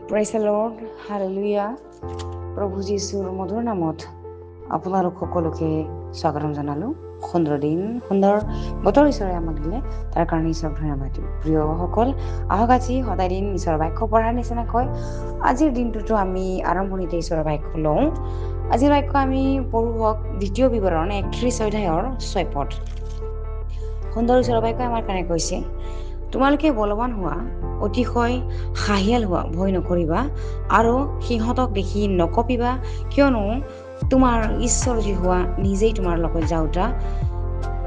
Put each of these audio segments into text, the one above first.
Praise the lord, hallelujah. প্ৰভু যীশুৰ মধুৰ নামত আপোনালোক সকলোকে স্বাগতম জনালোঁ। সুন্দৰ দিন, সুন্দৰ বতৰ ঈশ্বৰে আমাক দিলে, তাৰ কাৰণে ঈশ্বৰক ধন্যবাদ দিওঁ। প্ৰিয়সকল, আহক আজি সদায় দিন ঈশ্বৰৰ বাক্য পঢ়াৰ নিচিনাকৈ আজিৰ দিনটোতো আমি আৰম্ভণিতে ঈশ্বৰৰ বাক্য লওঁ। আজিৰ বাক্য আমি পঢ়ো হওক দ্বিতীয় বিৱৰণ 31 অধ্যায়ৰ 6 পদ। সুন্দৰ ঈশ্বৰৰ বাক্যই আমাৰ কাৰণে কৈছে, তোমালোকে বলৱান হোৱা, অতিশয় হাঁহিয়াল হোৱা, ভয় নকৰিবা আৰু সিহঁতক দেখি নকঁপিবা, কিয়নো তোমাৰ ঈশ্বৰ যহোৱা নিজেই তোমাৰ লগত যাওঁতা।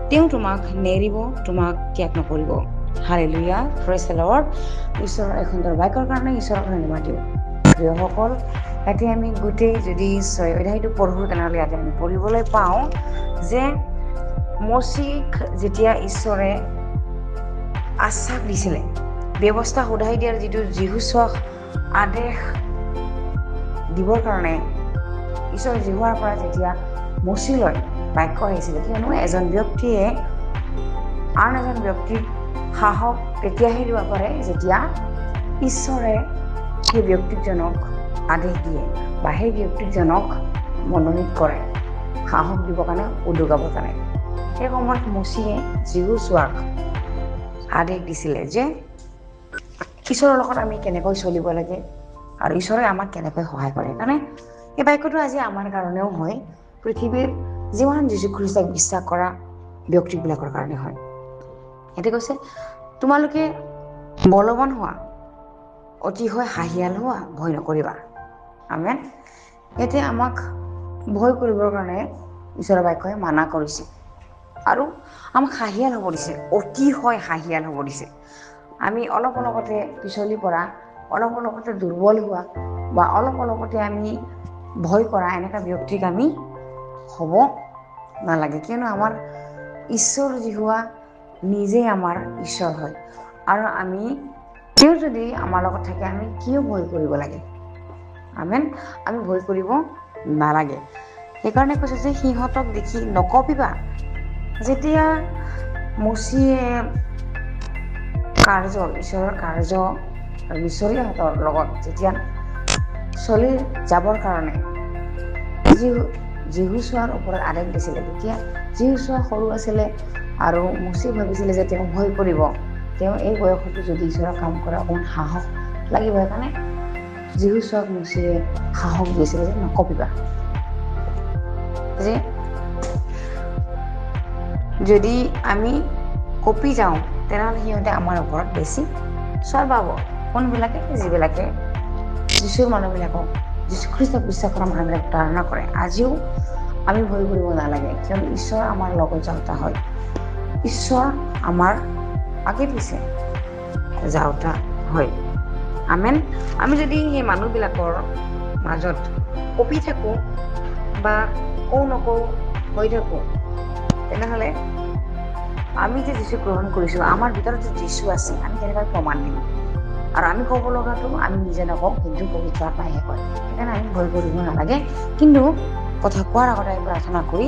তেওঁ তোমাক নেৰিব, তোমাক ত্যাগ নকৰিব। Hallelujah, praise the lord. ঈশ্বৰৰ এই সুন্দৰ বাক্যৰ কাৰণে ঈশ্বৰক ধন্যবাদ দিওঁ। প্ৰিয়সকল, ইয়াতে আমি গোটেই যদি 6 অধ্যায়টো পঢ়োঁ, তেনেহ'লে ইয়াতে আমি পঢ়িবলৈ পাওঁ যে মচিক যেতিয়া ঈশ্বৰে আশ্বাস দিছিলে, ব্যৱস্থা সোধাই দিয়াৰ যিটো যীহুছক আদেশ দিবৰ কাৰণে ঈশ্বৰ জিহুৱাৰ পৰা যেতিয়া মচিলৈ বাক্য আহিছিলে, কিয়নো এজন ব্যক্তিয়ে আন এজন ব্যক্তিক সাহস তেতিয়াহে দিব পাৰে যেতিয়া ঈশ্বৰে সেই ব্যক্তিজনক আদেশ দিয়ে বা সেই ব্যক্তিজনক মনোনীত কৰে সাহস দিবৰ কাৰণে, উদগাবৰ কাৰণে। সেই সময়ত মচিয়ে যীহুছক আদেশ দিছিলে যে ঈশ্বৰৰ লগত আমি কেনেকৈ চলিব লাগে আৰু ঈশ্বৰে আমাক কেনেকৈ সহায় কৰে। কাৰণে এই বাক্যটো আজি আমাৰ কাৰণেও হয়, পৃথিৱীৰ যিমান যীশুখ্ৰীষ্টক বিশ্বাস কৰা ব্যক্তিবিলাকৰ কাৰণে হয়। এতিয়া কৈছে, তোমালোকে বলৱান হোৱা, অতিশয় হাঁহিয়াল হোৱা, ভয় নকৰিবা। আমেন। এতিয়া আমাক ভয় কৰিবৰ কাৰণে ঈশ্বৰৰ বাক্যই মানা কৰিছে আৰু আমাক হাঁহিয়াল হ'ব দিছে, অতিশয় হাঁহিয়াল হ'ব দিছে। আমি অলপ অলপতে পিছলি পৰা, অলপ অলপতে দুৰ্বল হোৱা বা অলপ অলপতে আমি ভয় কৰা এনেকুৱা ব্যক্তিক আমি হ'ব নালাগে, কিয়নো আমাৰ ঈশ্বৰ যহোৱা নিজেই আমাৰ ঈশ্বৰ হয় আৰু তেওঁ যদি আমাৰ লগত থাকে, আমি কিয় ভয় কৰিব লাগে? আমেন। আমি ভয় কৰিব নালাগে। সেইকাৰণে কৈছে যে সিহঁতক দেখি নকঁপিবা। যেতিয়া মচিয়ে ঈশ্বৰৰ কাৰ্য মিছৰীয়াহঁতৰ লগত যেতিয়া চলি যাবৰ কাৰণে যীহুছৰ ওপৰত আদেশ দিছিলে, তেতিয়া যীহুছ সৰু আছিলে আৰু মচি ভাবিছিলে যে তেওঁ ভয় কৰিব, তেওঁ এই বয়সতো যদি ঈশ্বৰৰ কাম কৰে অকণমান সাহস লাগিব। সেইকাৰণে যীহুছক মচিয়ে সাহস দিছিলে যে নকঁপিবা। যে যদি আমি কঁপি যাওঁ, তেনেহ'লে সিহঁতে আমাৰ ওপৰত বেছি চৰবাব। কোনবিলাকে? যিবিলাকে যীশুৰ মানুহবিলাকক, যীশুখ্ৰীষ্টক বিশ্বাস কৰা মানুহবিলাকক ধাৰণা কৰে। আজিও আমি ভয় কৰিব নালাগে, কিয়নো ঈশ্বৰ আমাৰ লগত যাওঁতা হয়। ঈশ্বৰ আমাৰ আগে পিছে যাওঁতা হয়। আমেন। আমি যদি সেই মানুহবিলাকৰ মাজত কঁপি থাকোঁ বা কওঁ নকওঁ হৈ থাকোঁ, তেনেহ'লে আমি যে যীচুক গ্ৰহণ কৰিছোঁ, আমাৰ ভিতৰত যে যীচু আছে, আমি কেনেকৈ প্ৰমাণ দিম? আৰু আমি ক'ব লগাটো আমি নিজে নকওঁ, কিন্তু পবিত্ৰ আত্মাইহে কয়। সেইকাৰণে আমি ভয় কৰিব নালাগে, কিন্তু কথা কোৱাৰ আগতে আমি প্ৰাৰ্থনা কৰি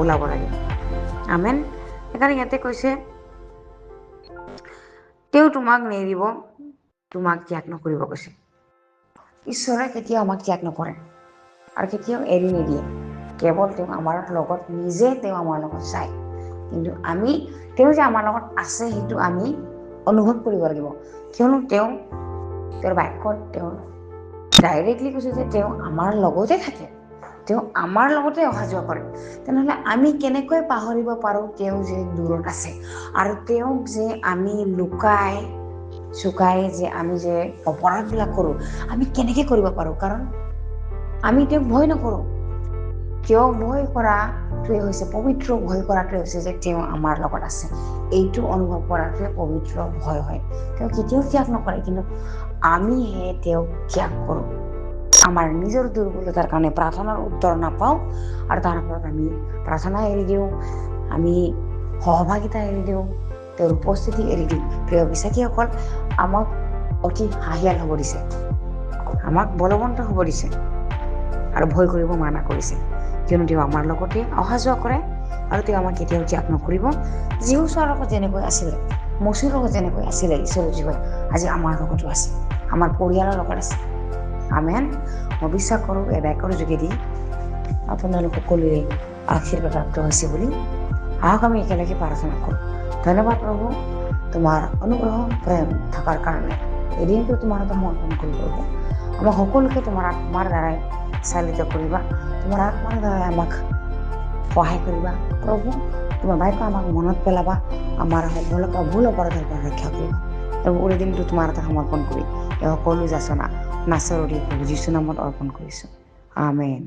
ওলাব লাগে। আমেন। সেইকাৰণে ইয়াতে কৈছে, তেওঁ তোমাক নেৰিব, তোমাক ত্যাগ নকৰিব কৈছে। ঈশ্বৰে কেতিয়াও আমাক ত্যাগ নকৰে আৰু কেতিয়াও এৰি নিদিয়ে। কেৱল তেওঁ আমাৰ লগত নিজে তেওঁ আমাৰ লগত যায়, কিন্তু তেওঁ যে আমাৰ লগত আছে সেইটো আমি অনুভৱ কৰিব লাগিব, কিয়নো তেওঁৰ বাক্যত তেওঁ ডাইৰেক্টলি কৈছে যে তেওঁ আমাৰ লগতে থাকে, তেওঁ আমাৰ লগতে অহা যোৱা কৰে। তেনেহ'লে আমি কেনেকৈ পাহৰিব পাৰোঁ তেওঁ যে দূৰত আছে আৰু তেওঁক যে আমি লুকাই যে আমি যে অপৰাধবিলাক কৰোঁ, আমি কেনেকৈ কৰিব পাৰোঁ? কাৰণ আমি তেওঁক ভয় নকৰোঁ। তেওঁক ভয় কৰাটোৱে হৈছে পবিত্ৰ, ভয় কৰাটোৱে হৈছে যে তেওঁ আমাৰ লগত আছে। এইটো অনুভৱ কৰাটোৱে পবিত্ৰ ভয় হয়। তেওঁ কেতিয়াও ত্যাগ নকৰে, কিন্তু আমিহে তেওঁক ত্যাগ কৰোঁ। আমাৰ নিজৰ দুৰ্বলতাৰ কাৰণে প্ৰাৰ্থনাৰ উত্তৰ নাপাওঁ আৰু তাৰ ফলত আমি প্ৰাৰ্থনা এৰি দিওঁ, আমি সহভাগিতা এৰি দিওঁ, তেওঁৰ উপস্থিতি এৰি দিওঁ। প্ৰিয় বিশ্বাসীসকল, আমাক অতি হাঁহিয়াল হ'ব দিছে, আমাক বলৱন্ত হ'ব দিছে আৰু ভয় কৰিব মানা কৰিছে, কিয়নো তেওঁ আমাৰ লগতে অহা যোৱা কৰে আৰু তেওঁ আমাক কেতিয়াও ত্যাগ নকৰিব। যীহুছৰ লগত যেনেকৈ আছিলে, মচিৰ লগত যেনেকৈ আছিলে ঈশ্বৰ জীৱাই, আজি আমাৰ লগতো আছে। আমাৰ পৰিয়ালৰ লগত আছে। আমেন। মই বিশ্বাস কৰোঁ এই বাক্যৰ যোগেদি আপোনালোক সকলোৱে আশীৰ্বাদ প্ৰাপ্ত হৈছে বুলি। আহক আমি একেলগে প্ৰাৰ্থনা কৰোঁ। ধন্যবাদ প্ৰভু, তোমাৰ অনুগ্ৰহ প্ৰেম থকাৰ কাৰণে। এদিনটো তোমাৰ এটা সমৰ্পণ কৰি প্ৰভু আমাক সকলোকে তোমাৰ আত্মাৰ দ্বাৰাই চালিত কৰিবা, তোমাৰ আত্মাৰ দ্বাৰাই আমাক সহায় কৰিবা প্ৰভু। তোমাৰ বাক্য আমাক মনত পেলাবা, আমাৰ ভুল অপৰাধৰ পৰা ৰক্ষা কৰিবা প্ৰভু। এই দিনটো তোমাৰ এটা সমৰ্পণ কৰি এই সকলো যাচনা নাচৰ প্ৰভু যীশু নামত অৰ্পণ কৰিছোঁ। আমেন।